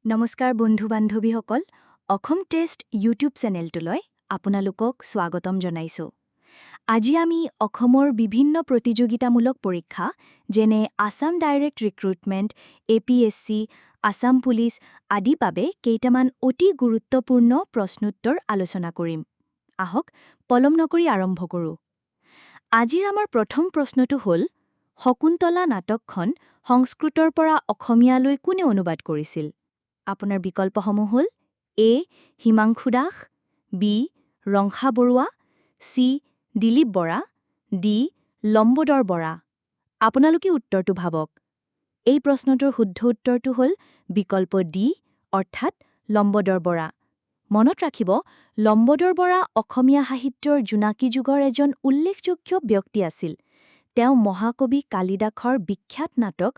নমস্কাৰ বন্ধু-বান্ধৱীসকল, Assam test YouTube চেনেলটোলৈ আপোনালোকক স্বাগতম জনাইছোঁ। আজি আমি অসমৰ বিভিন্ন প্ৰতিযোগিতামূলক পৰীক্ষা যেনে Assam direct recruitment, APSC, Assam police আদি বাবে কেইটামান অতি গুৰুত্বপূৰ্ণ প্ৰশ্নোত্তৰ আলোচনা কৰিম। আহক পলম নকৰি আৰম্ভ কৰোঁ। আজিৰ আমাৰ প্ৰথম প্ৰশ্নটো হ'ল, শকুন্তলা নাটকখন সংস্কৃতৰ পৰা অসমীয়ালৈ কোনে অনুবাদ কৰিছিল? আপোনাৰ বিকল্পসমূহ হ'ল A. Himanshu Das, B. ৰংসা Barua, C. Dilip Bora, D. Lambodar Bora. আপোনালোকে উত্তৰটো ভাবক। এই প্ৰশ্নটোৰ শুদ্ধ উত্তৰটো হ'ল বিকল্প D, অৰ্থাৎ লম্বোদৰ বৰা। মনত ৰাখিব, লম্বোদৰ বৰা অসমীয়া সাহিত্যৰ জোনাকী যুগৰ এজন উল্লেখযোগ্য ব্যক্তি আছিল। তেওঁ মহাকবি কালিদাসৰ বিখ্যাত নাটক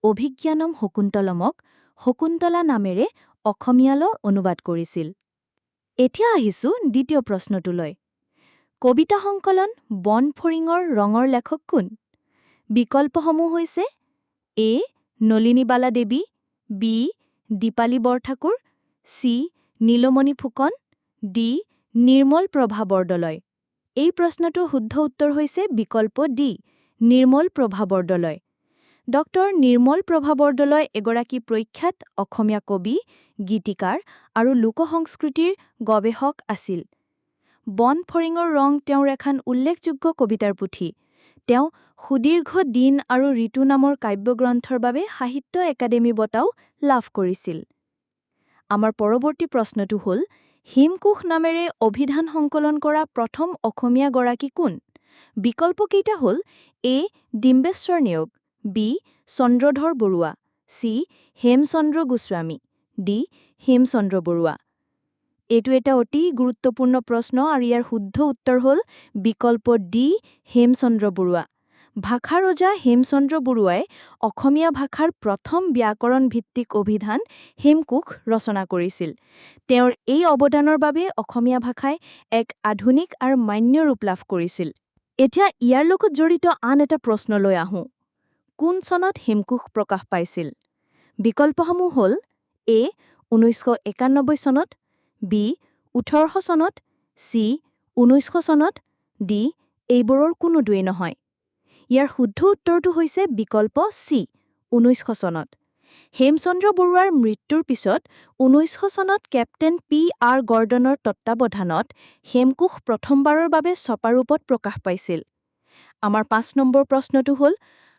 অভিজ্ঞানম শকুন্তলমক শকুন্তলা নামেৰে অসমীয়ালৈ অনুবাদ কৰিছিল। এতিয়া আহিছোঁ দ্বিতীয় প্ৰশ্নটোলৈ। কবিতা সংকলন বন ফৰিঙৰ ৰঙৰ লেখক কোন? বিকল্পসমূহ হৈছে A. Nalinibala Devi, B. Dipali Borthakur, C. Nilmani Phukan, D. Nirmal Prabha Bordoloi. এই প্ৰশ্নটোৰ শুদ্ধ উত্তৰ হৈছে বিকল্প D. নিৰ্মল প্ৰভা বৰদলৈ। ডক্টৰ নিৰ্মল প্ৰভা বৰদলৈ এগৰাকী প্ৰখ্যাত অসমীয়া কবি, গীতিকাৰ আৰু লোকসংস্কৃতিৰ গৱেষক আছিল। বন ফৰিঙৰ ৰং তেওঁৰ এখন উল্লেখযোগ্য কবিতাৰ পুথি। তেওঁ সুদীৰ্ঘ দিন আৰু ঋতু নামৰ কাব্যগ্ৰন্থৰ বাবে সাহিত্য একাডেমী বঁটাও লাভ কৰিছিল। আমাৰ পৰৱৰ্তী প্ৰশ্নটো হ'ল, হিমকোষ নামেৰে অভিধান সংকলন কৰা প্ৰথম অসমীয়া গৰাকী কোন? বিকল্পকেইটা হ'ল A. Dimbeswar Neog, B. Chandradhar Barua, C. Hemchandra Goswami, D. Hemchandra Barua. এইটো এটা অতি গুৰুত্বপূৰ্ণ প্ৰশ্ন আৰু ইয়াৰ শুদ্ধ উত্তৰ হ'ল বিকল্প D. হেমচন্দ্ৰ বৰুৱা। ভাষা ৰজা হেমচন্দ্ৰ বৰুৱাই অসমীয়া ভাষাৰ প্ৰথম ব্যাকৰণ ভিত্তিক অভিধান হেমকোষ ৰচনা কৰিছিল। তেওঁৰ এই অৱদানৰ বাবে অসমীয়া ভাষাই এক আধুনিক আৰু মান্য ৰূপ লাভ কৰিছিল। এতিয়া ইয়াৰ লগত জড়িত আন এটা প্ৰশ্নলৈ আহোঁ। কোন চনত হেমকোষ প্ৰকাশ পাইছিল? বিকল্পসমূহ হ'ল A. 1991 চনত, B. 1800 চনত, C. 1900 চনত, D. এইবোৰৰ কোনো দুই নহয়। ইয়াৰ শুদ্ধ উত্তৰটো হৈছে বিকল্প C. 1900 চনত। হেমচন্দ্ৰ বৰুৱাৰ মৃত্যুৰ পিছত 1900 চনত কেপ্টেইন P.R. গৰ্ডনৰ তত্ত্বাৱধানত হেমকোষ প্ৰথমবাৰৰ বাবে ছপা ৰূপত প্ৰকাশ পাইছিল। আমাৰ 5 নম্বৰ প্ৰশ্নটো হ'ল,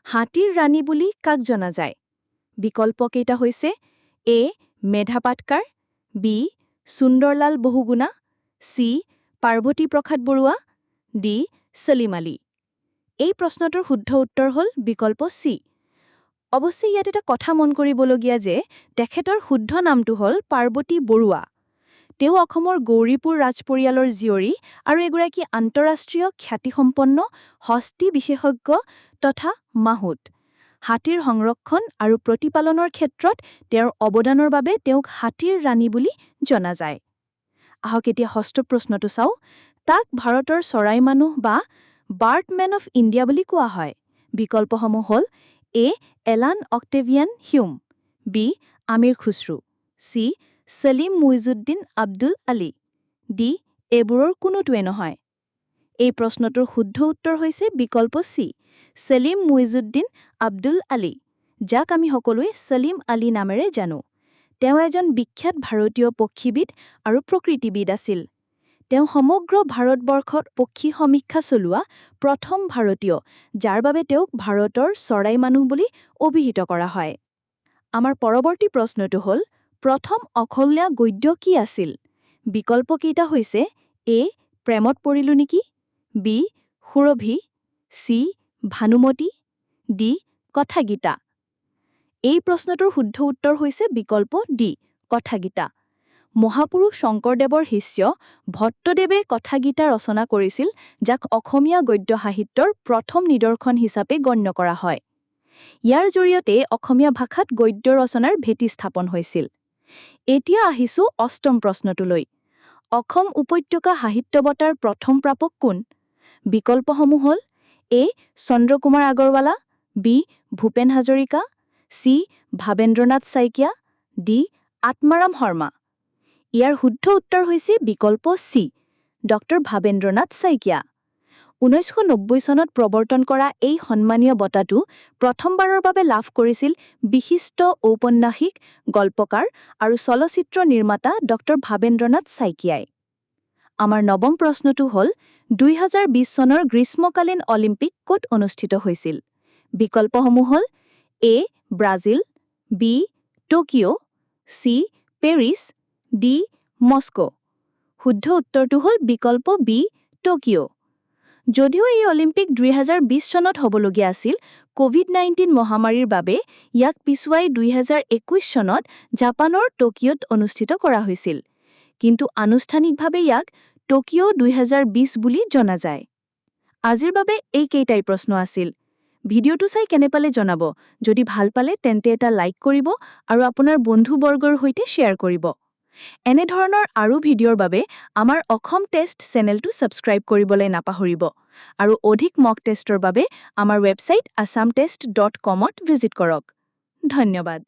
হাতীৰ ৰাণী বুলি কাক জনা যায়? বিকল্পকেইটা হৈছে A. মেধা পাটকাৰ, B. সুন্দৰলাল বহুগুণা, C. পাৰ্বতী প্ৰসাদ বৰুৱা, D. সলিম আলী। এই প্ৰশ্নটোৰ শুদ্ধ উত্তৰ হ'ল বিকল্প C। অৱশ্যে ইয়াত এটা কথা মন কৰিবলগীয়া যে তেখেতৰ শুদ্ধ নামটো হ'ল পাৰ্বতী বৰুৱা। তেওঁ অসমৰ গৌৰীপুৰ ৰাজপৰিয়ালৰ জীয়ৰী আৰু এগৰাকী আন্তঃৰাষ্ট্ৰীয় খ্যাতিসম্পন্ন হস্তী বিশেষজ্ঞ তথা মাহুত। হাতীৰ সংৰক্ষণ আৰু প্ৰতিপালনৰ ক্ষেত্ৰত তেওঁৰ অৱদানৰ বাবে তেওঁক হাতীৰ ৰাণী বুলি জনা যায়। আহক এতিয়া ষষ্ঠ প্ৰশ্নটো চাওঁ। তাক ভাৰতৰ চৰাই মানুহ বা বাৰ্ডমেন অফ ইণ্ডিয়া বুলি কোৱা হয়। বিকল্পসমূহ হ'ল A. Allan Octavian Hume, B. Amir Khusrau, C. Salim Muizuddin Abdul Ali, D. এইবোৰৰ কোনোটোৱে নহয়। এই প্ৰশ্নটোৰ শুদ্ধ উত্তৰ হৈছে বিকল্প C. সলিম মুইজুদ্দিন আব্দুল আলী, যাক আমি সকলোৱে সলিম আলী নামেৰে জানো। তেওঁ এজন বিখ্যাত ভাৰতীয় পক্ষীবিদ আৰু প্ৰকৃতিবিদ আছিল। তেওঁ সমগ্ৰ ভাৰতবৰ্ষত পক্ষী সমীক্ষা চলোৱা প্ৰথম ভাৰতীয়, যাৰ বাবে তেওঁক ভাৰতৰ চৰাই মানুহ বুলি অভিহিত কৰা হয়। আমাৰ পৰৱৰ্তী প্ৰশ্নটো হ'ল, প্ৰথম অসমীয়া গদ্য কি আছিল? বিকল্পকেইটা হৈছে A. প্ৰেমত পৰিলো নেকি, B. সুৰভি, C. ভানুমতী, D. কথাগীতা। এই প্ৰশ্নটোৰ শুদ্ধ উত্তৰ হৈছে বিকল্প D. কথাগীতা। মহাপুৰুষ শংকৰদেৱৰ শিষ্য ভট্টদেৱে কথাগীতা ৰচনা কৰিছিল, যাক অসমীয়া গদ্য সাহিত্যৰ প্ৰথম নিদৰ্শন হিচাপে গণ্য কৰা হয়। ইয়াৰ জৰিয়তে অসমীয়া ভাষাত গদ্য ৰচনাৰ ভেটি স্থাপন হৈছিল। এতিয়া আহিছোঁ অষ্টম প্ৰশ্নটোলৈ। অসম উপত্যকা সাহিত্য বঁটাৰ প্ৰথম প্ৰাপক কোন? বিকল্পসমূহ হ'ল A. Chandra Kumar Agarwala, B. Bhupen Hazarika, C. ভাবেন্দ্ৰনাথ Saikia, D. Atmaram Sharma. ইয়াৰ শুদ্ধ উত্তৰ হৈছে বিকল্প চি, ডক্টৰ ভাবেন্দ্ৰনাথ শইকীয়া। 1990 চনত প্ৰৱৰ্তন কৰা এই সন্মানীয় বঁটাটো প্ৰথমবাৰৰ বাবে লাভ কৰিছিল বিশিষ্ট ঔপন্যাসিক, গল্পকাৰ আৰু চলচ্চিত্ৰ নিৰ্মাতা ডক্টৰ ভাবেন্দ্ৰনাথ শইকীয়াই। আমাৰ নৱম প্ৰশ্নটো হ'ল 2020 চনৰ গ্ৰীষ্মকালীন অলিম্পিক ক'ত অনুষ্ঠিত হৈছিল? বিকল্পসমূহ হ'ল A Brazil, B Tokyo', C Paris, D Moscow. শুদ্ধ উত্তৰটো হ'ল বিকল্প বি টকিঅ'। যদিও এই অলিম্পিক 2020 চনত হ'বলগীয়া আছিল, ক'ভিড-19 মহামাৰীৰ বাবে ইয়াক পিছুৱাই 2021 চনত জাপানৰ টকিঅ'ত অনুষ্ঠিত কৰা হৈছিল। কিন্তু আনুষ্ঠানিকভাৱে ইয়াক টকিঅ' 2020 বুলি জনা যায়। আজিৰ বাবে এইকেইটাই প্ৰশ্ন আছিল। ভিডিঅ'টো চাই কেনে পালে জনাব। যদি ভাল পালে তেন্তে এটা লাইক কৰিব আৰু আপোনাৰ বন্ধুবৰ্গৰ সৈতে শ্বেয়াৰ কৰিব। এনেধৰণৰ আৰু ভিডিঅ'ৰ বাবে আমাৰ অসম টেষ্ট চেনেলটো ছাবস্ক্ৰাইব কৰিবলৈ নাপাহৰিব আৰু অধিক মক টেষ্টৰ বাবে আমাৰ ৱেবছাইট assamtest.com-ত ভিজিট কৰক। ধন্যবাদ।